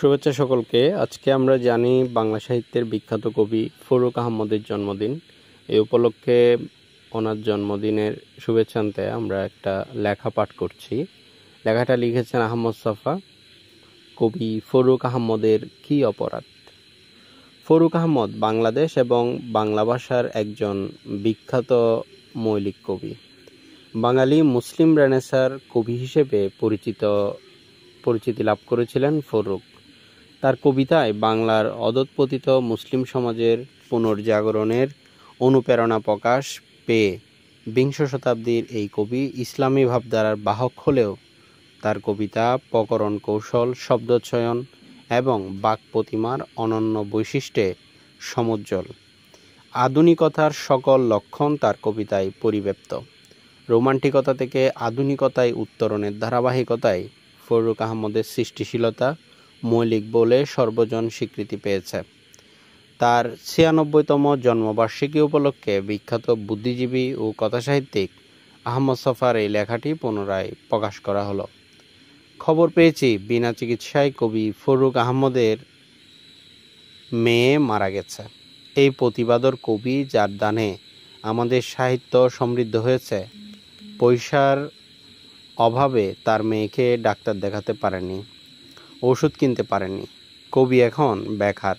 শুভেচ্ছা সকলকে। আজকে আমরা জানি বাংলা সাহিত্যের বিখ্যাত কবি ফরুক আহমদের জন্মদিন। এই উপলক্ষে ওনার জন্মদিনের শুভেচ্ছান্তে আমরা একটা লেখা পাঠ করছি। লেখাটা লিখেছেন আহমদ ছফা। কবি ফরুক আহমদের কি অপরাধ। ফরুক আহমদ বাংলাদেশ এবং বাংলা ভাষার একজন বিখ্যাত মৌলিক কবি। বাঙালি মুসলিম রেনেসাঁর কবি হিসেবে পরিচিতি লাভ করেছিলেন ফরুক। তার কবিতায় বাংলার অধঃপতিত মুসলিম সমাজের পুনর্জাগরণের অনুপ্রেরণা প্রকাশ পেয়ে বিংশ শতাব্দীর এই কবি ইসলামী ভাবধারার বাহক হলেও তার কবিতা প্রকরণ কৌশল, শব্দচয়ন এবং বাক প্রতিমার অনন্য বৈশিষ্ট্যে সমুজ্জ্বল। আধুনিকতার সকল লক্ষণ তার কবিতায় পরিব্যাপ্ত। রোমান্টিকতা থেকে আধুনিকতায় উত্তরণের ধারাবাহিকতায় ফরুক আহমদের সৃষ্টিশীলতা মৌলিক বলে সর্বজন স্বীকৃতি পেয়েছে। তার ৯৬তম জন্মবার্ষিকী উপলক্ষে বিখ্যাত বুদ্ধিজীবী ও কথাসাহিত্যিক আহমদ ছফার এই লেখাটি পুনরায় প্রকাশ করা হলো। খবর পেয়েছি বিনা চিকিৎসায় কবি ফরুক আহমদের মেয়ে মারা গেছে। এই প্রতিবাদর কবি যার দানে আমাদের সাহিত্য সমৃদ্ধ হয়েছে, পয়সার অভাবে তার মেয়েকে ডাক্তার দেখাতে পারেনি, ওষুধ কিনতে পারেনি। কবি এখন বেকার।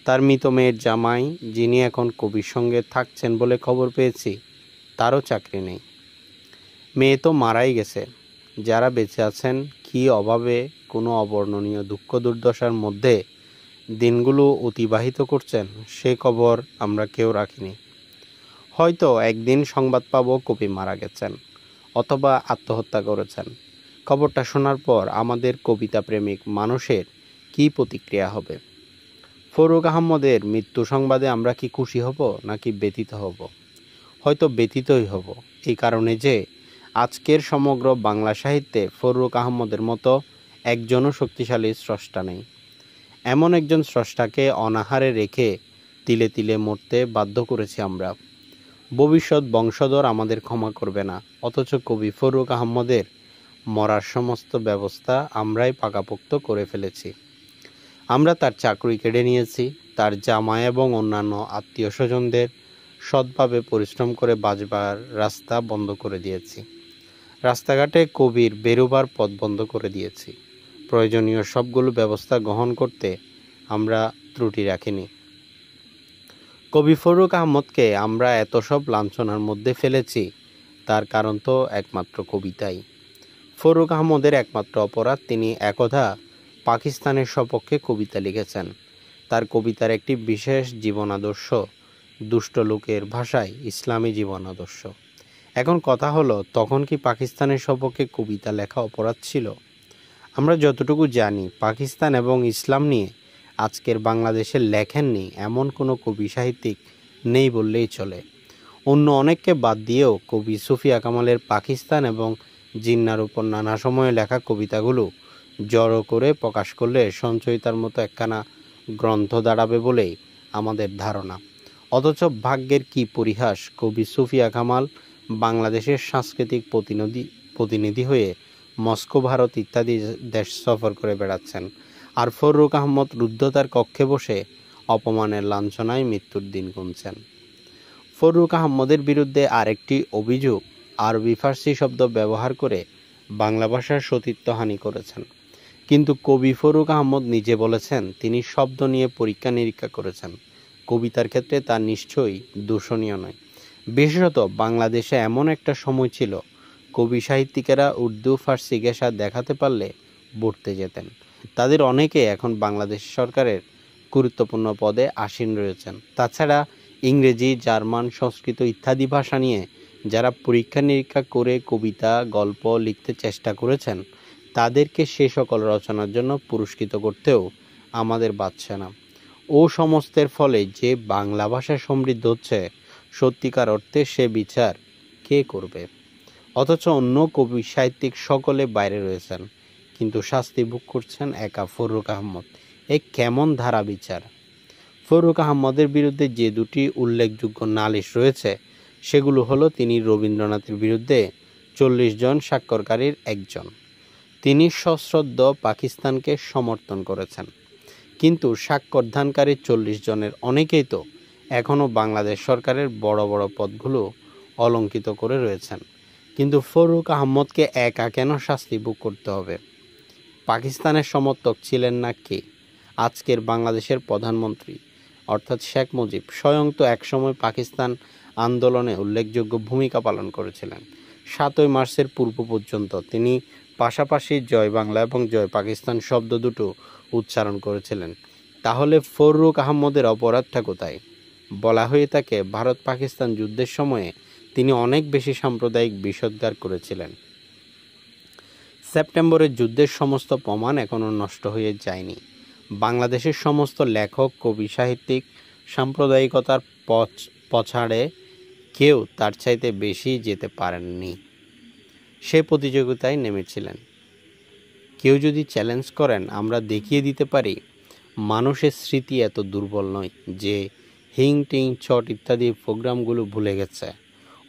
তার মৃত মেয়ের জামাই, যিনি এখন কবির সঙ্গে থাকছেন বলে খবর পেয়েছি, তারও চাকরি নেই। মেয়ে তো মারাই গেছে। যারা বেঁচে আছেন কি অভাবে, কোনো অবর্ণনীয় দুঃখ দুর্দশার মধ্যে দিনগুলো অতিবাহিত করছেন, সে খবর আমরা কেউ রাখিনি। হয়তো একদিন সংবাদ পাবো কবি মারা গেছেন অথবা আত্মহত্যা করেছেন। খবরটা শোনার পর আমাদের কবিতা প্রেমিক মানুষের কি প্রতিক্রিয়া হবে? ফরুক আহমদের মৃত্যু সংবাদে আমরা কি খুশি হব নাকি ব্যথিত হব? হয়তো ব্যথিতই হব, এই কারণে যে আজকের সমগ্র বাংলা সাহিত্যে ফরুক আহমদের মতো একজনও শক্তিশালী স্রষ্টা নেই। এমন একজন স্রষ্টাকে অনাহারে রেখে তিলে তিলে মরতে বাধ্য করেছি আমরা। ভবিষ্যৎ বংশধর আমাদের ক্ষমা করবে না, অথচ কবি ফরুক আহমদের মরার সমস্ত ব্যবস্থা আমরাই পাকাপোক্ত করে ফেলেছি। আমরা তার চাকরি কেড়ে নিয়েছি, তার জামাই এবং অন্যান্য আত্মীয় স্বজনদের সৎভাবে পরিশ্রম করে বাঁচবার রাস্তা বন্ধ করে দিয়েছি। রাস্তাঘাটে কবির বেরোবার পথ বন্ধ করে দিয়েছি। প্রয়োজনীয় সবগুলো ব্যবস্থা গ্রহণ করতে আমরা ত্রুটি রাখিনি। কবি ফরুক আহমদকে আমরা এত সব লাঞ্ছনার মধ্যে ফেলেছি, তার কারণ তো একমাত্র কবিতাই। ফরুক আহমদের একমাত্র অপরাধ, তিনি একদা পাকিস্তানের সপক্ষে কবিতা লিখেছেন। তার কবিতার একটি বিশেষ জীবন আদর্শ, দুষ্ট লোকের ভাষায় ইসলামী জীবন আদর্শ। এখন কথা হলো, তখন কি পাকিস্তানের সপক্ষে কবিতা লেখা অপরাধ ছিল? আমরা যতটুকু জানি, পাকিস্তান এবং ইসলাম নিয়ে আজকের বাংলাদেশে লেখেননি এমন কোনো কবি সাহিত্যিক নেই বললেই চলে। অন্য অনেককে বাদ দিয়েও কবি সুফিয়া কামালের পাকিস্তান এবং জিন্নার উপর নানা সময়ে লেখা কবিতাগুলো জড়ো করে প্রকাশ করলে সঞ্চয়িতার মতো একখানা গ্রন্থ দাঁড়াবে বলেই আমাদের ধারণা। অথচ ভাগ্যের কি পরিহাস, কবি সুফিয়া কামাল বাংলাদেশের সাংস্কৃতিক প্রতিনিধি হয়ে মস্কো, ভারত ইত্যাদি দেশ সফর করে বেড়াচ্ছেন, আর ফরুক আহমদ রুদ্ধতার কক্ষে বসে অপমানের লাঞ্ছনায় মৃত্যুর দিন গুনছেন। ফরুক আহমদের বিরুদ্ধে আরেকটি অভিযোগ, আরবি ফার্সি শব্দ ব্যবহার করে বাংলা ভাষার সতীত্বহানি করেছেন। কিন্তু কবি ফরুক আহমদ নিজে বলেছেন তিনি শব্দ নিয়ে পরীক্ষা নিরীক্ষা করেছেন। কবিতার ক্ষেত্রে তা নিশ্চয়ই দূষণীয় নয়। বিশেষত বাংলাদেশে এমন একটা সময় ছিল, কবি সাহিত্যিকেরা উর্দু ফার্সি ঘেঁষা দেখাতে পারলে বর্তে যেতেন। তাদের অনেকে এখন বাংলাদেশ সরকারের গুরুত্বপূর্ণ পদে আসীন রয়েছেন। তাছাড়া ইংরেজি, জার্মান, সংস্কৃত ইত্যাদি ভাষা নিয়ে যারা পরীক্ষা নিরীক্ষা করে কবিতা, গল্প লিখতে চেষ্টা করেছেন, তাদেরকে সে সকল রচনার জন্য পুরস্কৃত করতেও আমাদের বাধছে না। ও সমস্তের ফলে যে বাংলা ভাষা সমৃদ্ধ হচ্ছে, সত্যিকার অর্থে সে বিচার কে করবে? অথচ অন্য কবি সাহিত্যিক সকলে বাইরে রয়েছেন, কিন্তু শাস্তি ভোগ করছেন একা ফরুক আহমদ। এ কেমন ধারা বিচার? ফরুক আহমদের বিরুদ্ধে যে দুটি উল্লেখযোগ্য নালিশ রয়েছে, সেগুলো হলো তিনি রবীন্দ্রনাথের বিরুদ্ধে 40 জন স্বাক্ষরকারীর একজন, তিনি সশ্রদ্ধ পাকিস্তানকে সমর্থন করেছেন, কিন্তু স্বাক্ষরদানকারী 40 জনের অনেকেই তো এখনও বাংলাদেশ সরকারের বড় বড় পদগুলো অলঙ্কিত করে রয়েছেন। কিন্তু ফরুক আহমদকে একা কেন শাস্তি ভোগ করতে হবে? পাকিস্তানের সমর্থক ছিলেন না কে? আজকের বাংলাদেশের প্রধানমন্ত্রী অর্থাৎ শেখ মুজিব স্বয়ং তো একসময় পাকিস্তান আন্দোলনে উল্লেখযোগ্য ভূমিকা পালন করেছিলেন। 7ই মার্চের পূর্ব পর্যন্ত তিনি পাশাপাশি জয় বাংলা এবং জয় পাকিস্তান শব্দ দুটো উচ্চারণ করেছিলেন। তাহলে ফরুক আহমদের অপরাধটা কোথায়? বলা হয়ে থাকে ভারত পাকিস্তান যুদ্ধের সময়ে তিনি অনেক বেশি সাম্প্রদায়িক বিষোদ্গার করেছিলেন। সেপ্টেম্বরের যুদ্ধের সমস্ত প্রমাণ এখনও নষ্ট হয়ে যায়নি। বাংলাদেশের সমস্ত লেখক, কবি, সাহিত্যিক সাম্প্রদায়িকতার পছাড়ে কেউ তার চাইতে বেশি যেতে পারেননি। সে প্রতিযোগিতায় নেমেছিলেন। কেউ যদি চ্যালেঞ্জ করেন, আমরা দেখিয়ে দিতে পারি মানুষের স্মৃতি এত দুর্বল নয় যে হিং টিং চট ইত্যাদি প্রোগ্রামগুলো ভুলে গেছে।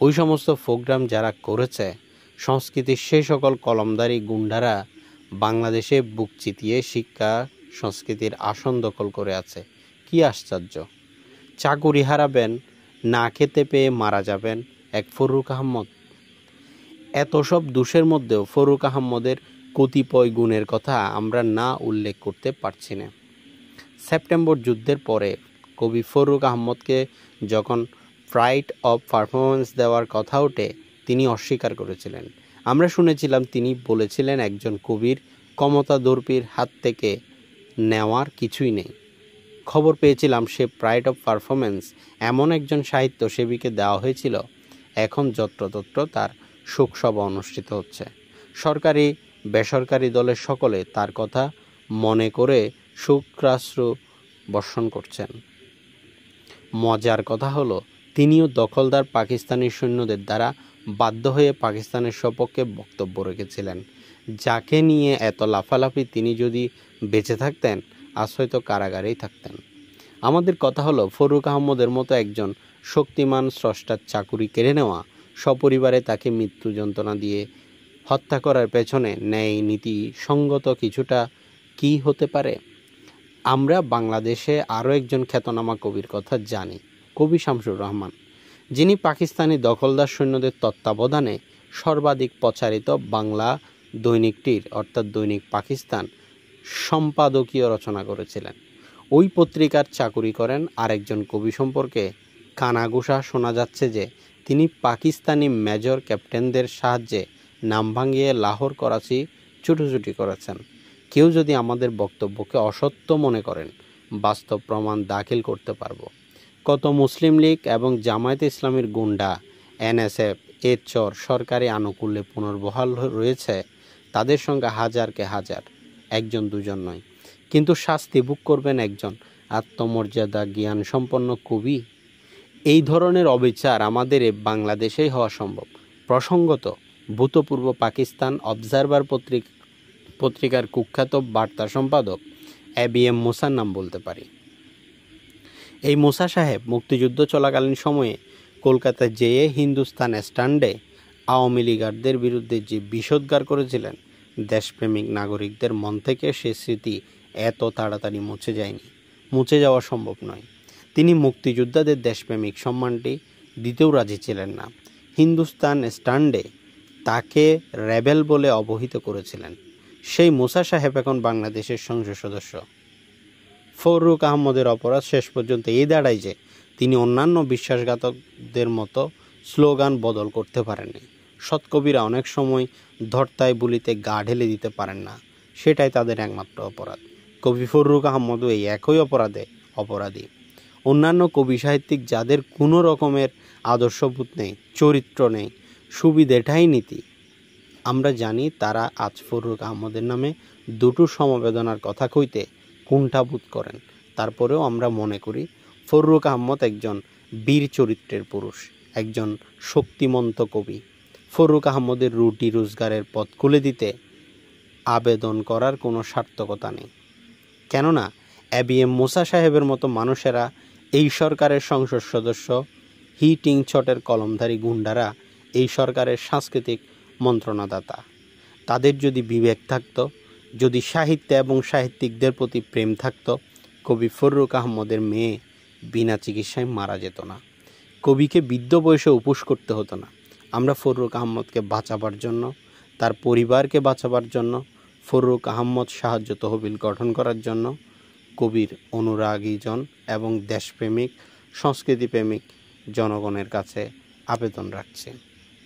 ওই সমস্ত প্রোগ্রাম যারা করেছে, সংস্কৃতির সেই সকল কলমদারি গুন্ডারা বাংলাদেশে বুক চিতিয়ে শিক্ষা সংস্কৃতির আসন দখল করে আছে। কি আশ্চর্য! চাকুরি হারাবেন, না খেতে পেয়ে মারা যাবেন এক ফরুক আহমদ। এত সব দোষের মধ্যেও ফরুক আহমদের কতিপয় গুণের কথা আমরা না উল্লেখ করতে পারছি না। সেপ্টেম্বর যুদ্ধের পরে কবি ফরুক আহমদকে যখন প্রাইড অফ পারফরমেন্স দেওয়ার কথা ওঠে, তিনি অস্বীকার করেছিলেন। আমরা শুনেছিলাম তিনি বলেছিলেন একজন কবির ক্ষমতাদর্পীর হাত থেকে নেওয়ার কিছুই নেই। খবর পেয়েছিলাম সে প্রাইড অফ পারফরমেন্স এমন একজন সাহিত্যসেবীকে দেওয়া হয়েছিল। এখন যত্রতত্র তার শোকসভা অনুষ্ঠিত হচ্ছে। সরকারি বেসরকারি দলের সকলে তার কথা মনে করে শুক্রাশ্রু বর্ষণ করছেন। মজার কথা হলো, তিনিও দখলদার পাকিস্তানি সৈন্যদের দ্বারা বাধ্য হয়ে পাকিস্তানের সপক্ষে বক্তব্য রেখেছিলেন। যাকে নিয়ে এত লাফালাফি, তিনি যদি বেঁচে থাকতেন আজ হয়তো কারাগারেই থাকতেন। আমাদের কথা হলো, ফরুক আহমদের মতো একজন শক্তিমান স্রষ্টার চাকুরি কেড়ে নেওয়া, সপরিবারে তাকে মৃত্যু যন্ত্রণা দিয়ে হত্যা করার পেছনে ন্যায় নীতি সঙ্গত কিছুটা কি হতে পারে? আমরা বাংলাদেশে আরও একজন খ্যাতনামা কবির কথা জানি, কবি শামসুর রহমান, যিনি পাকিস্তানি দখলদার সৈন্যদের তত্ত্বাবধানে সর্বাধিক প্রচারিত বাংলা দৈনিকটির অর্থাৎ দৈনিক পাকিস্তান সম্পাদকীয় রচনা করেছিলেন। ওই পত্রিকার চাকুরি করেন আরেকজন কবি সম্পর্কে কানাঘুষা শোনা যাচ্ছে যে তিনি পাকিস্তানি মেজর ক্যাপ্টেনদের সাহায্যে নাম ভাঙিয়ে লাহোর, করাচি ছুটোছুটি করেছেন। কেউ যদি আমাদের বক্তব্যকে অসত্য মনে করেন, বাস্তব প্রমাণ দাখিল করতে পারব। কত মুসলিম লীগ এবং জামায়াতে ইসলামীর গুন্ডা, এনএসএফ এর চর সরকারি আনুকূল্যে পুনর্বহাল রয়েছে। তাদের সঙ্গে হাজারকে হাজার, একজন দুজন নয়। কিন্তু শাস্তি ভোগ করবেন একজন আত্মমর্যাদা জ্ঞান সম্পন্ন কবি? এই ধরনের অবিচার আমাদের বাংলাদেশেই হওয়া সম্ভব। প্রসঙ্গত, ভূতপূর্ব পাকিস্তান অবজারভার পত্রিকার কুখ্যাত বার্তা সম্পাদক ABM মুসার নাম বলতে পারি। এই মুসা সাহেব মুক্তিযুদ্ধ চলাকালীন সময়ে কলকাতা যেয়ে হিন্দুস্তান স্ট্যান্ডে আওয়ামী লীগারদের বিরুদ্ধে যে বিষোদ্গার করেছিলেন, দেশপ্রেমিক নাগরিকদের মন থেকে সে স্মৃতি এত তাড়াতাড়ি মুছে যায়নি, মুছে যাওয়া সম্ভব নয়। তিনি মুক্তিযোদ্ধাদের দেশপ্রেমিক সম্মানটি দিতেও রাজি ছিলেন না। হিন্দুস্তান স্ট্যান্ডে তাকে রেবেল বলে অবহিত করেছিলেন। সেই মুসা সাহেব এখন বাংলাদেশের সংসদ সদস্য। ফরুক আহমদের অপরাধ শেষ পর্যন্ত এই দাঁড়ায় যে তিনি অন্যান্য বিশ্বাসঘাতকদের মতো স্লোগান বদল করতে পারেননি। সৎকবিরা অনেক সময় ধর্তায় বুলিতে গা ঢেলে দিতে পারেন না, সেটাই তাদের একমাত্র অপরাধ। কবি ফরুক আহমদও এই একই অপরাধে অপরাধী। অন্যান্য কবি সাহিত্যিক যাদের কোনো রকমের আদর্শবোধ নেই, চরিত্র নেই, সুবিধেটাই নীতি, আমরা জানি তারা আজ ফরুক আহমদের নামে দুটো সমবেদনার কথা কইতে কুণ্ঠাবোধ করেন। তারপরেও আমরা মনে করি ফরুক আহমদ একজন বীর চরিত্রের পুরুষ, একজন শক্তিমন্ত কবি। ফরুক আহমদের রুটি রোজগারের পথ খুলে দিতে আবেদন করার কোনো সার্থকতা নেই। কেননা ABM মুসা সাহেবের মতো মানুষেরা, এই সরকারের সংসদ সদস্য, হিটিং ছটের কলমধারী গুন্ডারা এই সরকারের সাংস্কৃতিক মন্ত্রণাদাতা। তাদের যদি বিবেক থাকতো, যদি সাহিত্য এবং সাহিত্যিকদের প্রতি প্রেম থাকতো, কবি ফররুখ আহমদের মেয়ে বিনা চিকিৎসায় মারা যেত না। কবিকে বৃদ্ধ বয়সে উপোস করতে হতো না। আমরা ফররুখ আহমদকে বাঁচাবার জন্য, তার পরিবারকে বাঁচাবার জন্য, ফররুখ আহমদ সাহায্য তহবিল গঠন করার জন্য কবির অনুরাগীজন এবং দেশপ্রেমিক, সংস্কৃতিপ্রেমিক জনগণের কাছে আবেদন রাখছি।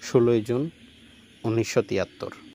16 জুন 1973।